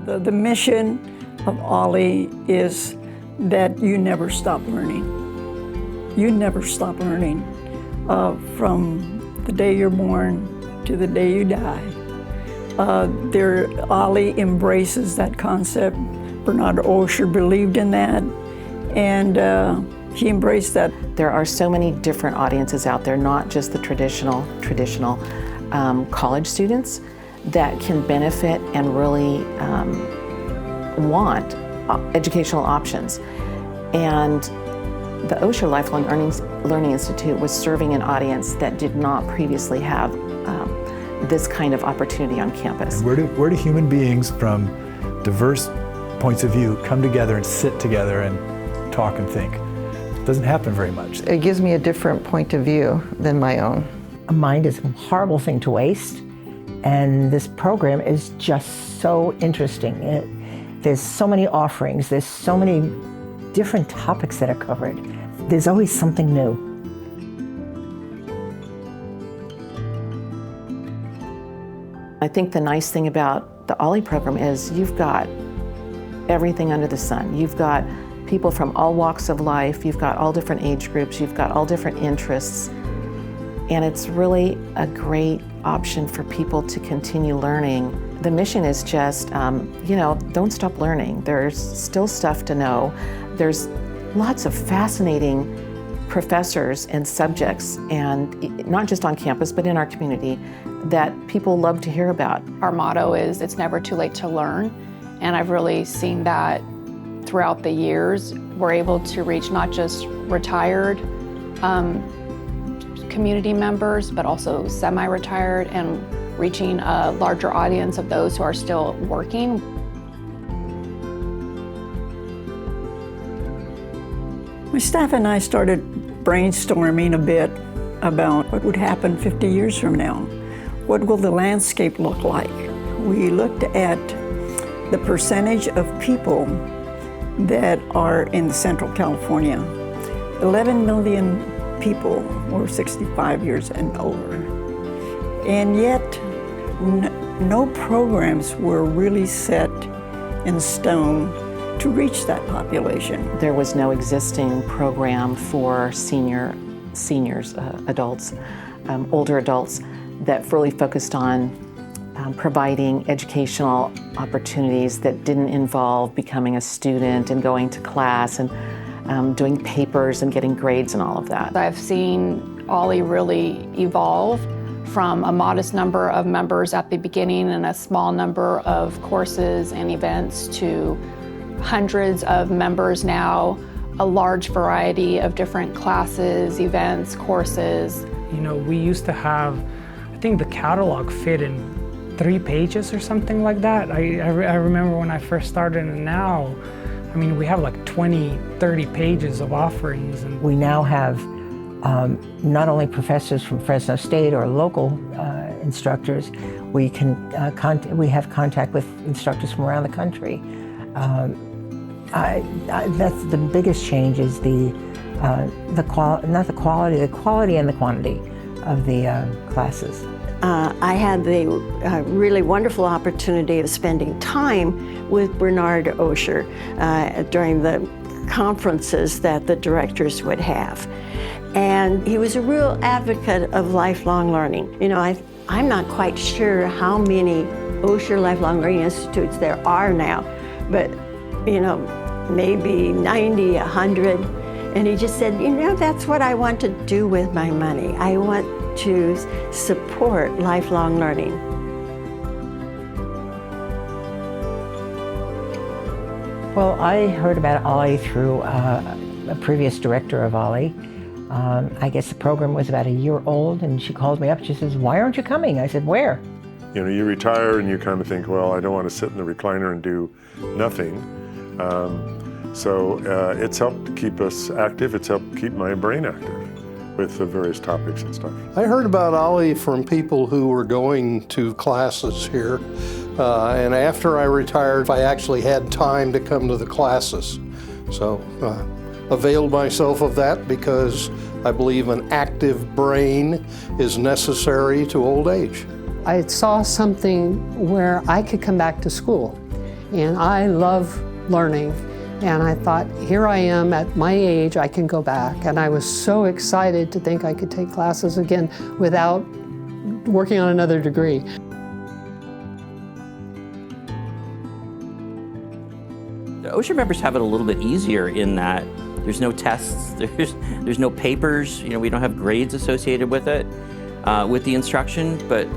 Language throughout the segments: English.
The mission of Ollie is that you never stop learning. You never stop learning from the day you're born to the day you die. Ollie embraces that concept. Bernard Osher believed in that, and he embraced that. There are so many different audiences out there, not just the traditional college students that can benefit and really want educational options. And the Osher Lifelong Learning Institute was serving an audience that did not previously have this kind of opportunity on campus. Where do human beings from diverse points of view come together and sit together and talk and think? It doesn't happen very much. It gives me a different point of view than my own. A mind is a horrible thing to waste, and this program is just so interesting. There's so many offerings, there's so many different topics that are covered. There's always something new. I think the nice thing about the Ollie program is you've got everything under the sun. You've got people from all walks of life, you've got all different age groups, you've got all different interests, and it's really a great option for people to continue learning. The mission is just, don't stop learning. There's still stuff to know. There's lots of fascinating professors and subjects, and not just on campus, but in our community, that people love to hear about. Our motto is, it's never too late to learn, and I've really seen that throughout the years. We're able to reach not just retired community members, but also semi-retired, and reaching a larger audience of those who are still working. My staff and I started brainstorming a bit about what would happen 50 years from now. What will the landscape look like? We looked at the percentage of people that are in Central California. 11 million people were 65 years and older. And yet, no programs were really set in stone to reach that population. There was no existing program for seniors, adults, older adults, that really focused on providing educational opportunities that didn't involve becoming a student and going to class and doing papers and getting grades and all of that. I've seen Ollie really evolve from a modest number of members at the beginning and a small number of courses and events to hundreds of members now, a large variety of different classes, events, courses. We used to have, I think the catalog fit in 3 pages or something like that. I remember when I first started, and now, we have like 20, 30 pages of offerings. And we now have not only professors from Fresno State or local instructors, we have contact with instructors from around the country. That's the biggest change, is the quality and the quantity of the classes. I had the really wonderful opportunity of spending time with Bernard Osher during the conferences that the directors would have. And he was a real advocate of lifelong learning. I'm not quite sure how many Osher Lifelong Learning Institutes there are now, but maybe 90, 100. And he just said, that's what I want to do with my money. I want to support lifelong learning. Well, I heard about Ollie through a previous director of Ollie. I guess the program was about a year old, and she called me up. She says, "Why aren't you coming?" I said, "Where?" You retire and you kind of think, well, I don't want to sit in the recliner and do nothing. So it's helped keep us active. It's helped keep my brain active with the various topics and stuff. I heard about Ollie from people who were going to classes here. And after I retired, I actually had time to come to the classes. So availed myself of that because I believe an active brain is necessary to old age. I saw something where I could come back to school and I love learning. And I thought, here I am at my age, I can go back. And I was so excited to think I could take classes again without working on another degree. The Osher members have it a little bit easier in that there's no tests, there's no papers, we don't have grades associated with it, with the instruction, but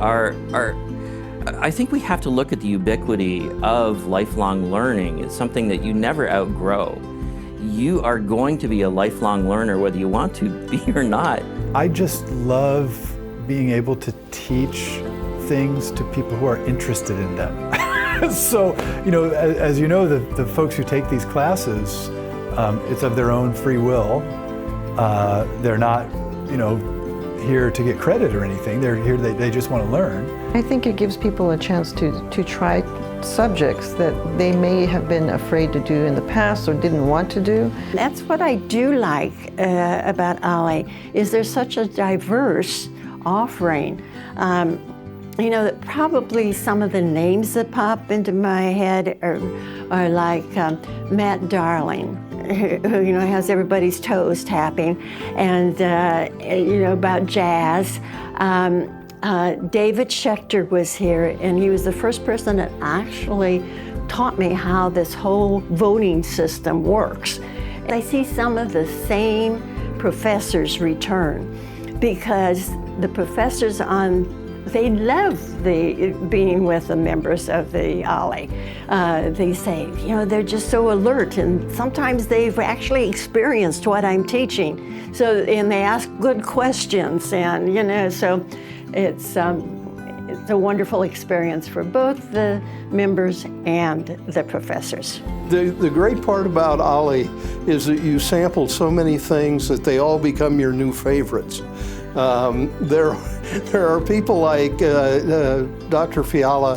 I think we have to look at the ubiquity of lifelong learning. It's something that you never outgrow. You are going to be a lifelong learner whether you want to be or not. I just love being able to teach things to people who are interested in them. So, as you know, the folks who take these classes, it's of their own free will. They're not, here to get credit or anything. They're here, they just want to learn. I think it gives people a chance to try subjects that they may have been afraid to do in the past or didn't want to do. That's what I do like about OLLI, is there's such a diverse offering. That probably some of the names that pop into my head are like Matt Darling, who has everybody's toes tapping, and about jazz. David Schechter was here, and he was the first person that actually taught me how this whole voting system works. I see some of the same professors return, because the professors they love being with the members of the OLLI. They say, they're just so alert, and sometimes they've actually experienced what I'm teaching. And they ask good questions, and so it's a wonderful experience for both the members and the professors. The great part about OLLI is that you sample so many things that they all become your new favorites. There are people like Dr. Fiala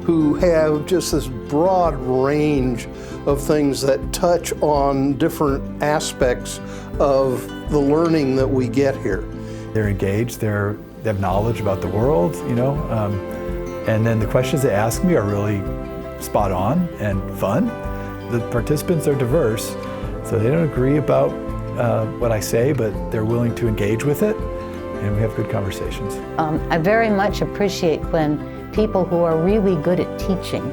who have just this broad range of things that touch on different aspects of the learning that we get here. They're engaged, they have knowledge about the world, and then the questions they ask me are really spot on and fun. The participants are diverse, so they don't agree about what I say, but they're willing to engage with it, and we have good conversations. I very much appreciate when people who are really good at teaching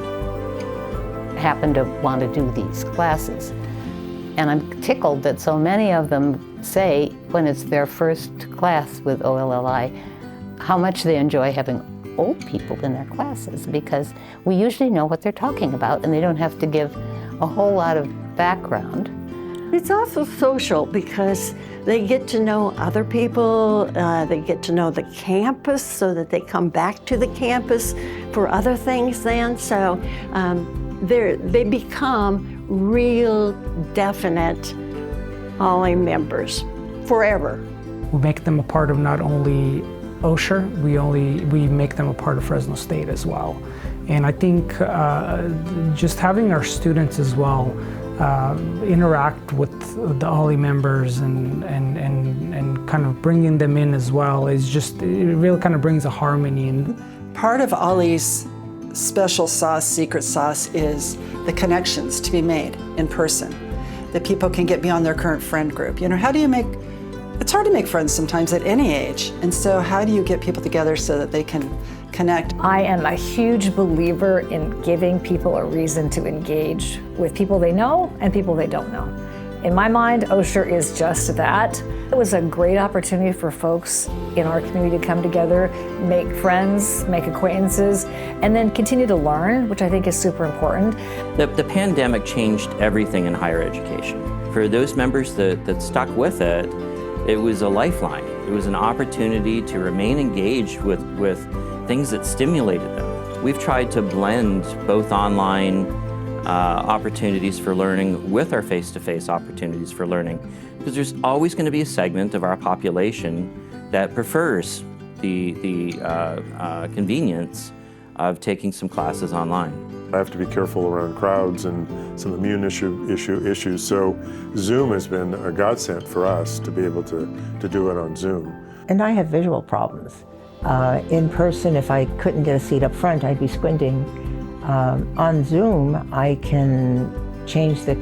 happen to want to do these classes. And I'm tickled that so many of them say, when it's their first class with OLLI, how much they enjoy having old people in their classes, because we usually know what they're talking about and they don't have to give a whole lot of background. It's also social, because they get to know other people, they get to know the campus so that they come back to the campus for other things then. So they become real, definite OLLI members forever. We make them a part of not only Osher, we make them a part of Fresno State as well. And I think just having our students as well interact with the OLLI members and kind of bringing them in as well is just, it really kind of brings a harmony. Part of OLLI's special sauce, secret sauce, is the connections to be made in person, that people can get beyond their current friend group. How do you make, it's hard to make friends sometimes at any age, and so how do you get people together so that they can connect? I am a huge believer in giving people a reason to engage with people they know and people they don't know. In my mind, Osher is just that. It was a great opportunity for folks in our community to come together, make friends, make acquaintances, and then continue to learn, which I think is super important. The pandemic changed everything in higher education. For those members that stuck with it, it was a lifeline. It was an opportunity to remain engaged with things that stimulated them. We've tried to blend both online opportunities for learning with our face-to-face opportunities for learning, because there's always going to be a segment of our population that prefers the convenience of taking some classes online. I have to be careful around crowds and some immune issues, so Zoom has been a godsend for us to be able to do it on Zoom. And I have visual problems. In person, if I couldn't get a seat up front, I'd be squinting. On Zoom, I can change the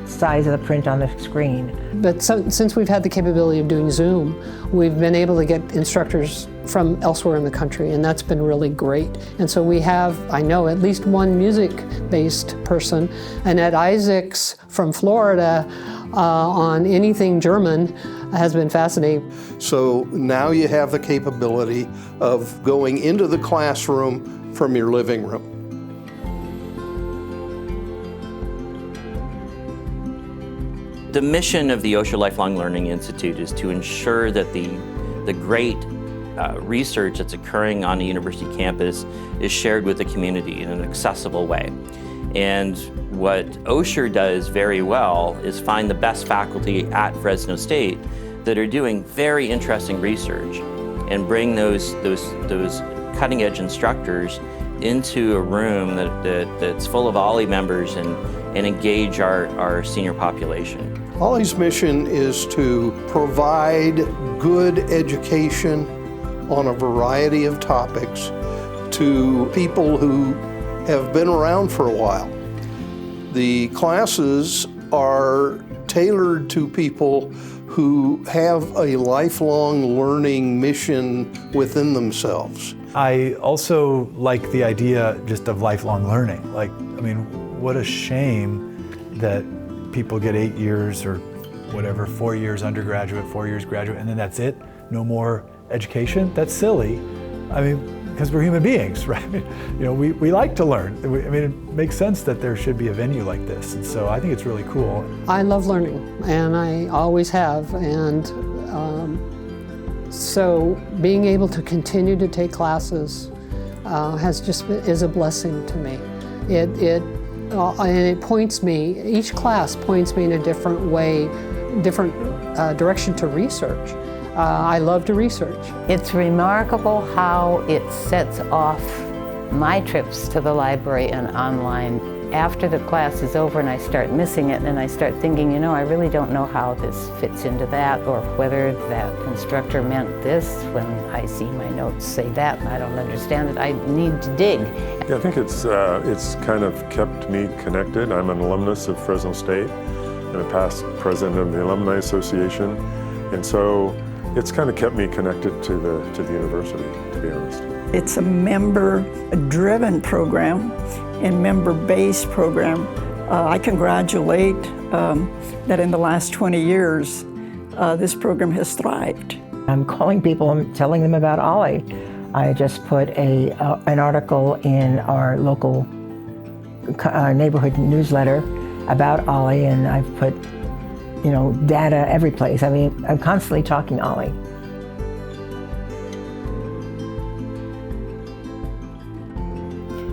size of the print on the screen. But since we've had the capability of doing Zoom, we've been able to get instructors from elsewhere in the country, and that's been really great. And so we have, I know, at least one music-based person. Annette Isaacs from Florida on anything German has been fascinating. So now you have the capability of going into the classroom from your living room. The mission of the Osher Lifelong Learning Institute is to ensure that the great research that's occurring on the university campus is shared with the community in an accessible way. And what Osher does very well is find the best faculty at Fresno State that are doing very interesting research and bring those cutting-edge instructors into a room that's full of OLLI members and engage our senior population. OLLI's mission is to provide good education on a variety of topics to people who have been around for a while. The classes are tailored to people who have a lifelong learning mission within themselves. I also like the idea just of lifelong learning. Like, I mean, what a shame that people get 8 years or whatever, 4 years undergraduate, 4 years graduate, and then that's it? No more education? That's silly. I mean, because we're human beings, right? You know, we like to learn. I mean, it makes sense that there should be a venue like this, and so I think it's really cool. I love learning, and I always have, and so being able to continue to take classes is a blessing to me. And it points me, each class points me in a different way, different direction to research. I love to research. It's remarkable how it sets off my trips to the library and online. After the class is over and I start missing it and I start thinking, you know, I really don't know how this fits into that, or whether that instructor meant this when I see my notes say that and I don't understand it. I need to dig. Yeah, I think it's kind of kept me connected. I'm an alumnus of Fresno State and a past president of the Alumni Association, and so it's kind of kept me connected to the university, to be honest. It's a member-driven program and member-based program. I congratulate that in the last 20 years, this program has thrived. I'm calling people and telling them about OLLI. I just put an article in our local neighborhood newsletter about OLLI, and I've put, you know, data every place. I mean, I'm constantly talking OLLI.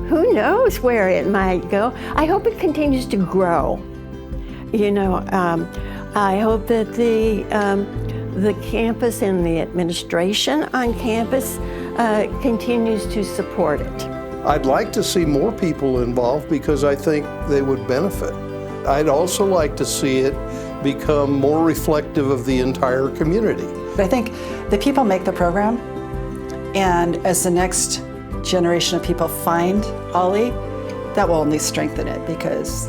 Who knows where it might go? I hope it continues to grow. You know, I hope that the campus and the administration on campus continues to support it. I'd like to see more people involved because I think they would benefit. I'd also like to see it become more reflective of the entire community. But I think the people make the program, and as the next generation of people find OLLI, that will only strengthen it, because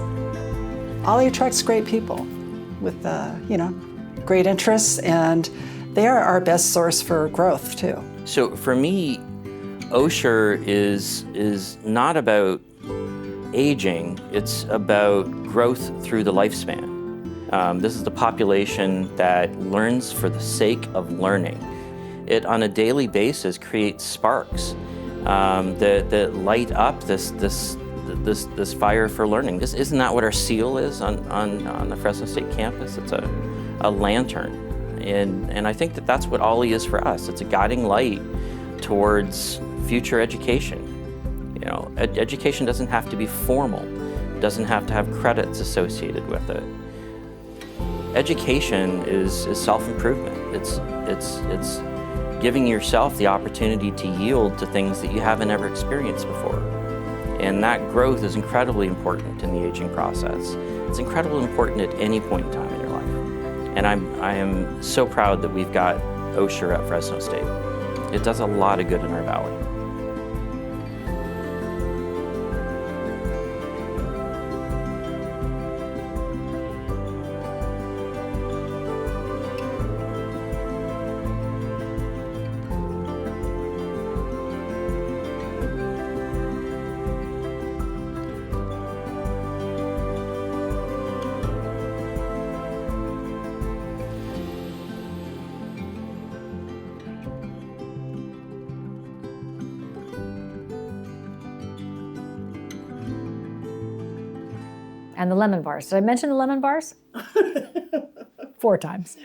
OLLI attracts great people with, you know, great interests, and they are our best source for growth too. So for me, Osher is not about aging, it's about growth through the lifespan. This is the population that learns for the sake of learning. It, on a daily basis, creates sparks that light up this fire for learning. Isn't that what our seal is on the Fresno State campus? It's a lantern, and I think that's what OLLI is for us. It's a guiding light towards future education. You know, education doesn't have to be formal. It doesn't have to have credits associated with it. Education is self-improvement. It's giving yourself the opportunity to yield to things that you haven't ever experienced before. And that growth is incredibly important in the aging process. It's incredibly important at any point in time in your life. And I am so proud that we've got Osher at Fresno State. It does a lot of good in our valley. and the lemon bars. Did I mention the lemon bars? 4 times.